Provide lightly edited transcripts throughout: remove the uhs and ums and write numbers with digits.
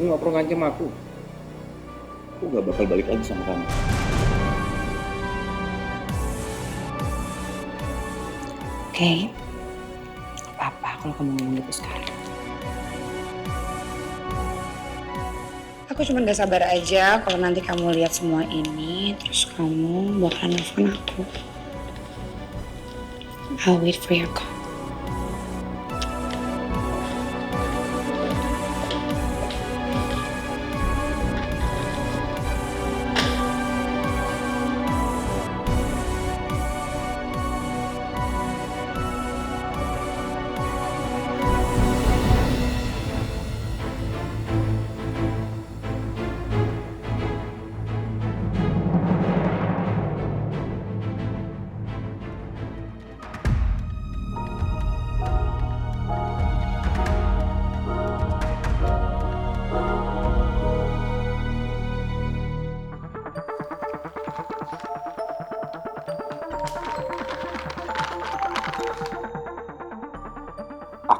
Lu gak perlu ngancam aku. Aku gak bakal balik lagi sama kamu. Oke, apa-apa kalau kamu ngomong gitu sekarang. Aku cuma gak sabar aja kalau nanti kamu lihat semua ini, terus kamu bakal nelfon aku. I'll wait for your call.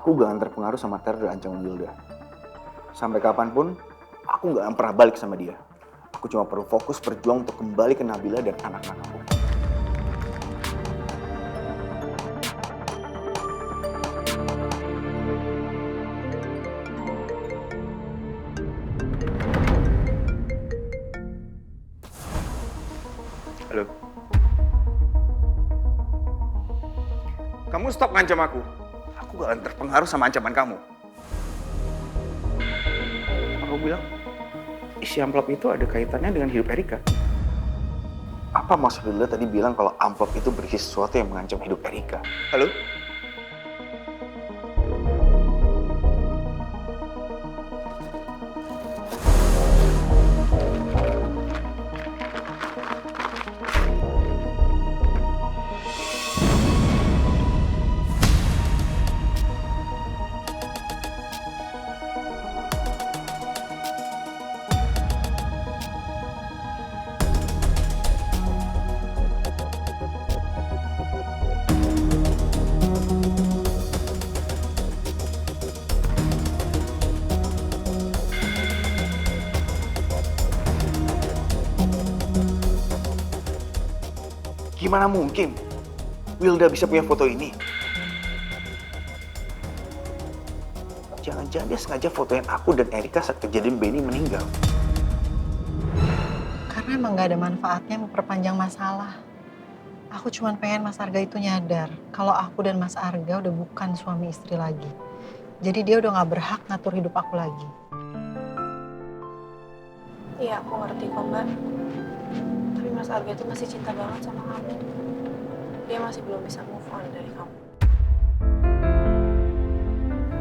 Aku gak akan terpengaruh sama teror dan ancaman Wilda. Sampai kapanpun, aku gak akan pernah balik sama dia. Aku cuma perlu fokus berjuang untuk kembali ke Nabila dan anak-anak aku. Halo? Kamu stop ngancam aku. Aku gak akan terpengaruh sama ancaman kamu. Aku bilang, isi amplop itu ada kaitannya dengan hidup Erika. Apa maksud Lila tadi bilang kalau amplop itu berisi sesuatu yang mengancam hidup Erika? Halo? Gimana mungkin Wilda bisa punya foto ini? Jangan-jangan dia sengaja fotoin aku dan Erika saat kejadian Benny meninggal. Karena emang gak ada manfaatnya memperpanjang masalah. Aku cuma pengen Mas Arga itu nyadar kalau aku dan Mas Arga udah bukan suami istri lagi. Jadi dia udah gak berhak ngatur hidup aku lagi. Iya, aku ngerti kok, Mbak. Tapi Mas Arga itu masih cinta banget sama kamu. Dia masih belum bisa move on dari kamu.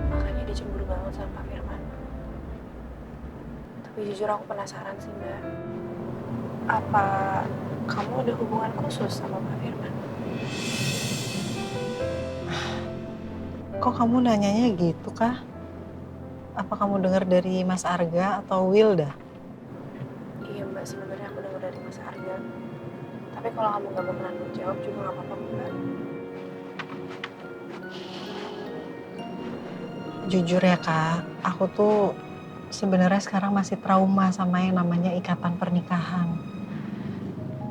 Makanya dia cemburu banget sama Pak Firman. Tapi jujur aku penasaran sih, Mbak. Apa kamu ada hubungan khusus sama Pak Firman? Kok kamu nanyanya gitu, Kah? Apa kamu dengar dari Mas Arga atau Wilda? Iya, Mbak. Sebenarnya aku dengar dari Mas Arga. Tapi kalau kamu gak bakalan menjawab juga gak apa-apa, Mbak. Jujur ya, Kak, aku tuh sebenarnya sekarang masih trauma sama yang namanya ikatan pernikahan.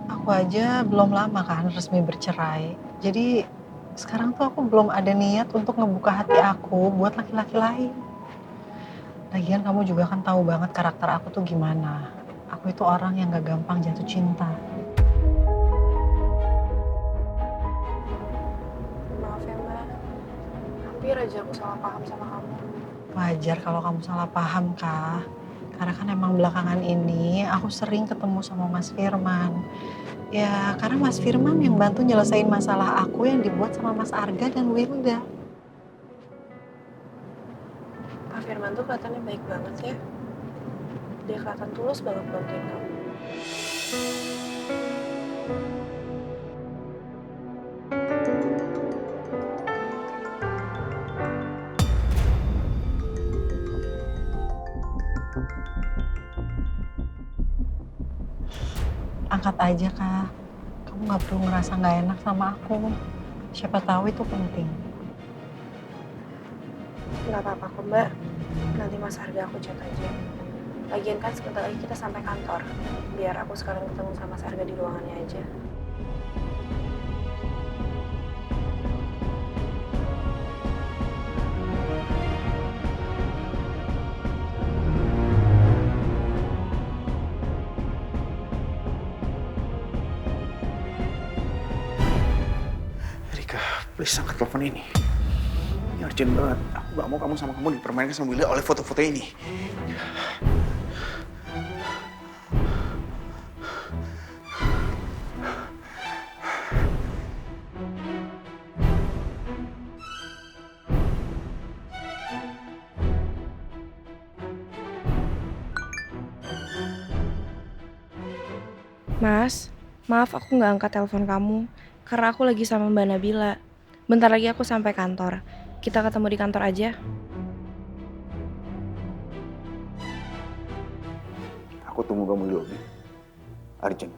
Aku aja belum lama kan resmi bercerai. Jadi sekarang tuh aku belum ada niat untuk ngebuka hati aku buat laki-laki lain. Lagian kamu juga kan tahu banget karakter aku tuh gimana. Aku itu orang yang gak gampang jatuh cinta. Maaf ya, Mbak. Hampir aja aku salah paham sama kamu. Wajar kalau kamu salah paham, Kak. Karena kan emang belakangan ini aku sering ketemu sama Mas Firman. Ya, karena Mas Firman yang bantu nyelesain masalah aku yang dibuat sama Mas Arga dan Wilda. Pak Firman tuh kelihatannya baik banget ya. Dia kelihatan tulus banget bantuin kamu. Angkat aja, Kak. Kamu gak perlu ngerasa gak enak sama aku. Siapa tahu itu penting. Nggak apa-apa kok, Mbak. Nanti Mas Arga aku chat aja. Lagian kan sebentar lagi kita sampai kantor. Biar aku sekarang ketemu sama Mas Arga di ruangannya aja. Rika, please angkat telepon ini. Ini urgent banget. Aku gak mau kamu sama kamu dipermainkan sama Wilda oleh foto-foto ini. Mas, maaf aku nggak angkat telepon kamu karena aku lagi sama Mbak Nabila. Bentar lagi aku sampai kantor. Kita ketemu di kantor aja. Aku tunggu kamu di lobi. Urgent.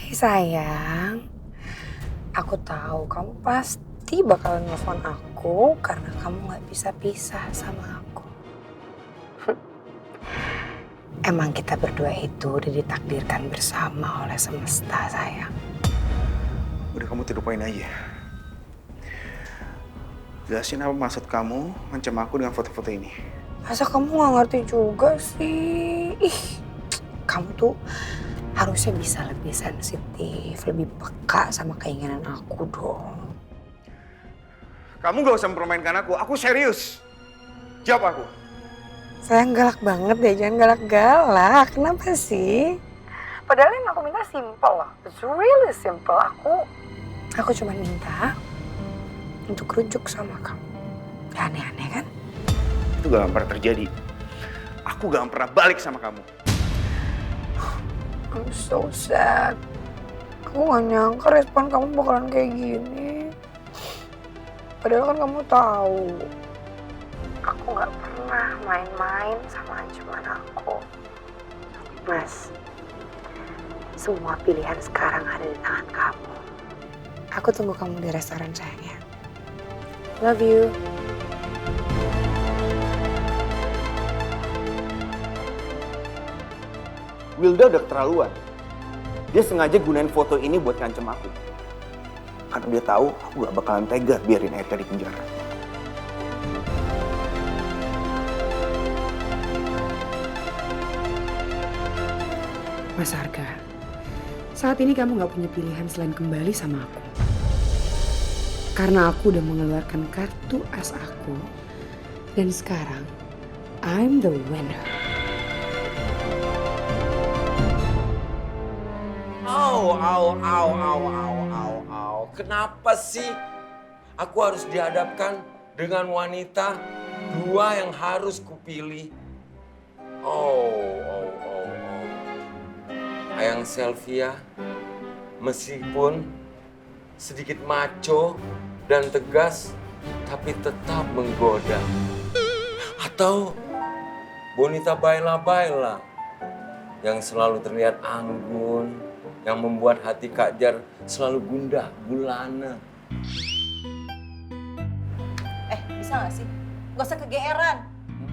Hei sayang, aku tahu kamu pasti bakalan nelfon aku karena kamu gak bisa pisah sama aku. Emang kita berdua itu udah ditakdirkan bersama oleh semesta sayang. Udah kamu tidur-poin aja. Jelasin apa maksud kamu ngancam aku dengan foto-foto ini. Masa kamu gak ngerti juga sih? Ih, kamu tuh harusnya bisa lebih sensitif, lebih peka sama keinginan aku dong. Kamu gak usah mempermainkan aku serius. Jawab aku. Sayang galak banget deh, jangan galak-galak. Kenapa sih? Padahal yang aku minta simple loh. It's really simple. Aku cuma minta untuk rujuk sama kamu. Gak aneh-aneh kan? Itu gak pernah terjadi. Aku gak pernah balik sama kamu. I'm so sad. Aku gak nyangka respon kamu bakalan kayak gini. Padahal kan kamu tahu, aku gak pernah main-main sama ancaman aku. Mas, semua pilihan sekarang ada di tangan kamu. Aku tunggu kamu di restoran sayangnya. Love you. Wilda udah keterlaluan. Dia sengaja gunain foto ini buat ngancem aku. Karena dia tahu aku gak bakalan tega biarin Eka di penjara. Mas Arga, saat ini kamu gak punya pilihan selain kembali sama aku. Karena aku udah mengeluarkan kartu as aku. Dan sekarang, I'm the winner. Au. Kenapa sih aku harus dihadapkan dengan wanita dua yang harus kupilih? Ayang Selvia, meskipun sedikit maco dan tegas, tapi tetap menggoda. Atau Bonita Baila yang selalu terlihat anggun, yang membuat hati Kak Jar selalu gundah gulana. Bisa gak sih? Gak usah kegeeran.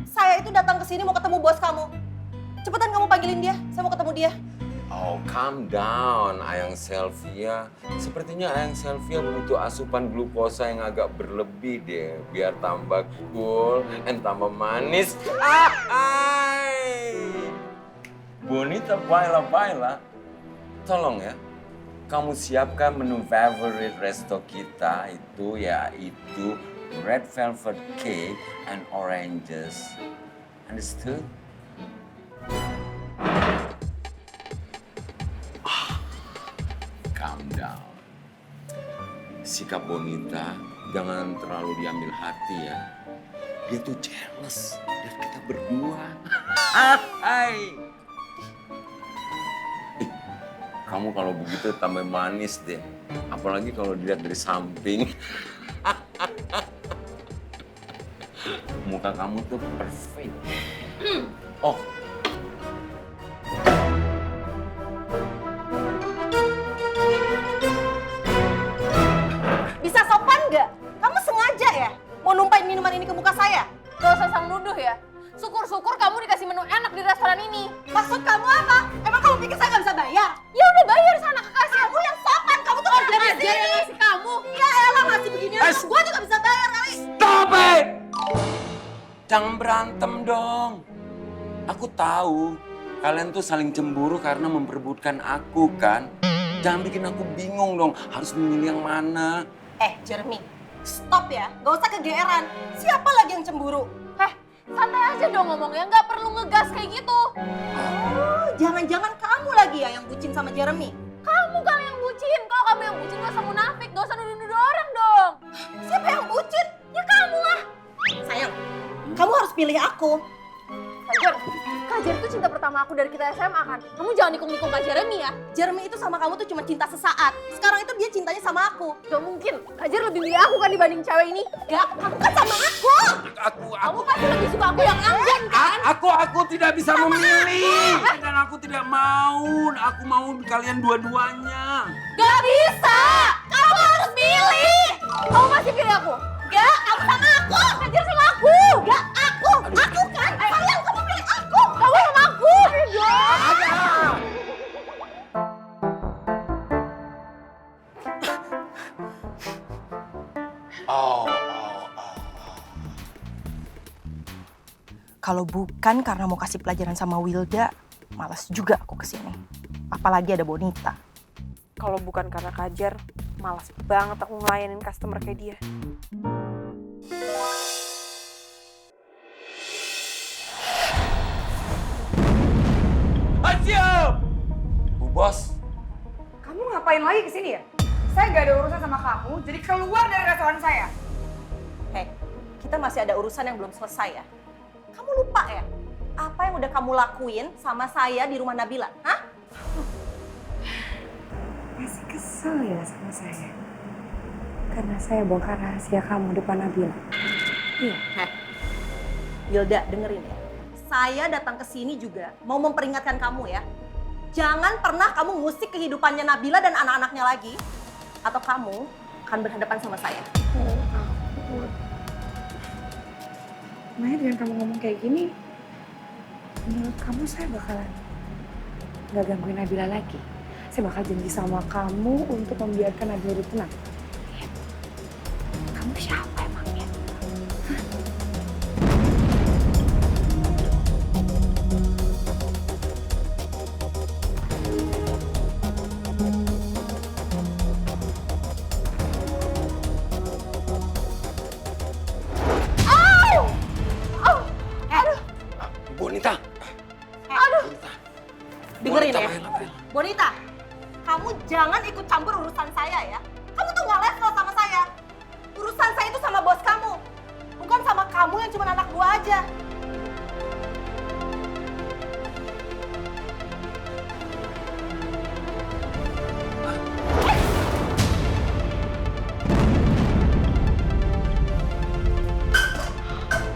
Saya itu datang ke sini mau ketemu bos kamu. Cepetan kamu panggilin dia, saya mau ketemu dia. Oh, calm down, Ayang Selvia. Sepertinya Ayang Selvia butuh asupan glukosa yang agak berlebih deh, biar tambah cool and tambah manis. Bonita Baila, tolong ya, kamu siapkan menu favorite resto kita itu yaitu red velvet cake and oranges. Understood? Calm down. Sikap Bonita jangan terlalu diambil hati ya. Dia tuh jealous lihat kita berdua. Kamu kalau begitu tambah manis deh. Apalagi kalau dilihat dari samping. Muka kamu tuh perfect. Oh, Bisa sopan nggak? Kamu sengaja ya mau numpain minuman ini ke muka saya? Gak usah sang nuduh ya. Syukur-syukur kamu dikasih menu enak di restoran ini. Maksud kamu apa? Emang kamu pikir saya nggak bisa bayar? Ya udah bayar sana ke kasir. Kamu yang sopan, kamu tuh kerja di sini. Yang ngasih kamu. Ya elah masih begini aja, gue juga bisa bayar kali. stop it! Jangan berantem dong. Aku tahu kalian tuh saling cemburu karena memperebutkan aku kan. Jangan bikin aku bingung dong, harus memilih yang mana. Jeremy, stop ya. Gak usah kegeeran. Siapa lagi yang cemburu? Santai aja dong ngomongnya, nggak perlu ngegas kayak gitu. Oh, jangan-jangan kamu lagi ya yang bucin sama Jeremy? Kamu kan yang bucin. Kalau kamu yang bucin gak usah munafik, gak usah nuduh-nuduh orang dong. Siapa yang bucin? Ya kamu lah. Sayang, kamu harus pilih aku. Kak Jer tuh cinta pertama aku dari kita SMA kan. Kamu jangan nikung-nikung Kak Jeremy ya. Jeremy itu sama kamu tuh cuma cinta sesaat. Sekarang itu dia cintanya sama aku. Gak mungkin. Kak Jer lebih milih aku kan dibanding cewek ini. Gak, kamu kan sama aku. Kamu pasti lebih suka aku yang anggun kan? Aku tidak bisa memilih dan aku tidak mau. Aku mau kalian dua-duanya. Gak bisa. Kamu harus milih. Kamu masih pilih aku? Gak, kamu sama aku. Kak Jer sama aku. Gak, aku kan. Sayang, kamu pilih aku. Kamu sama aku. Kalau bukan karena mau kasih pelajaran sama Wilda, malas juga aku kesini. Apalagi ada Bonita. Kalau bukan karena Kajar, malas banget aku ngelayanin customer kayak dia. Siap! Bu Bos, Kamu ngapain lagi kesini ya? Saya gak ada urusan sama kamu, jadi keluar dari restoran saya. Kita masih ada urusan yang belum selesai ya. Kamu lupa ya? Apa yang udah kamu lakuin sama saya di rumah Nabila? Hah? Masih kesel ya sama saya? Karena saya bongkar rahasia kamu depan Nabila. Iya. Wilda, dengerin ya. Saya datang ke sini juga mau memperingatkan kamu ya. Jangan pernah kamu ngusik kehidupannya Nabila dan anak-anaknya lagi. Atau kamu akan berhadapan sama saya. Maya, dengan kamu ngomong kayak gini, menurut kamu saya bakalan gak gangguin Nabila lagi. Saya bakal janji sama kamu untuk membiarkan Nabila hidup tenang. Kamu siapa emangnya? Bonita. Dengerin Bonita, ya. Bella. Bonita, kamu jangan ikut campur urusan saya ya. Kamu tuh gak level sama saya. Urusan saya itu sama bos kamu. Bukan sama kamu yang cuma anak buah aja.